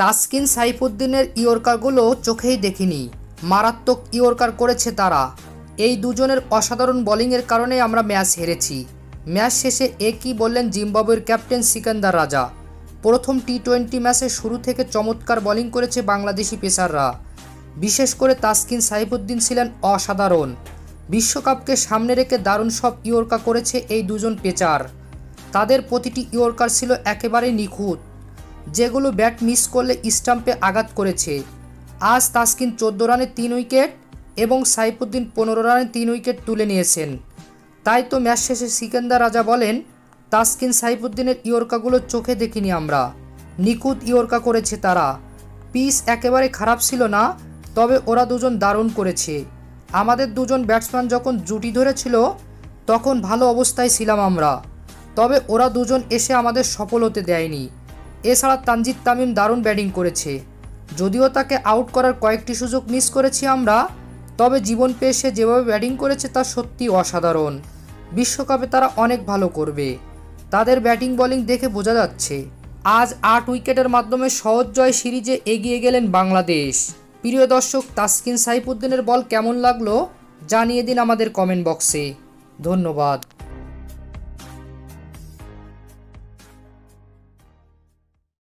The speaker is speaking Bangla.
তাসকিন সাইফুদ্দিনের ইয়র্কারগুলো চোখেই দেখিনি, মারাত্মক ইয়র্কার করেছে তারা। এই দুজনের অসাধারণ বোলিংয়ের কারণে আমরা ম্যাচ হেরেছি। ম্যাচ শেষে একই বললেন জিম্বাবুয়ের ক্যাপ্টেন সিকান্দার রাজা। প্রথম টি-20 ম্যাচে শুরু থেকে চমৎকার বোলিং করেছে বাংলাদেশি পেসাররা। বিশেষ করে তাসকিন সাইফুদ্দিন ছিলেন অসাধারণ। বিশ্বকাপকে সামনে রেখে দারুণ সব ইয়র্কার করেছে এই দুজন পেসার। তাদের প্রতিটি ইয়র্কার ছিল একেবারেই নিখুঁত, যেগুলো ব্যাট মিস করলে স্টাম্পে আঘাত করেছে। আজ তাসকিন 14 রানে 3 উইকেট এবং সাইফুদ্দিন 15 রানে 3 উইকেট তুলে নিয়েছেন। তাই তো ম্যাচ শেষে সিকান্দার রাজা বলেন, তাসকিন সাইফুদ্দিনের ইয়র্কারগুলো চোখে দেখিনি আমরা, নিখুঁত ইয়র্কার করেছে তারা। পিচ একেবারে খারাপ ছিল না, তবে ওরা দুজন দারুণ করেছে। আমাদের দুজন ব্যাটসম্যান যখন জুটি ধরেছিল তখন ভালো অবস্থায় ছিলাম আমরা, তবে ওরা দুজন এসে আমাদের সফল হতে দেয়নি। এছাড়া তানজিদ তামিম দারুণ ব্যাটিং করেছে। যদিও তাকে আউট করার কয়েকটি সুযোগ মিস করেছি আমরা, তবে জীবন পেয়ে সে যেভাবে ব্যাটিং করেছে তা সত্যি অসাধারণ। বিশ্বকাপে তারা অনেক ভালো করবে, তাদের ব্যাটিং বোলিং দেখে বোঝা যাচ্ছে। আজ 8 উইকেটের মাধ্যমে সহজ জয় সিরিজে এগিয়ে গেলেন বাংলাদেশ। প্রিয় দর্শক, তাসকিন সাইফুদ্দিনের বল কেমন লাগলো জানিয়ে দিন আমাদের কমেন্ট বক্সে। ধন্যবাদ।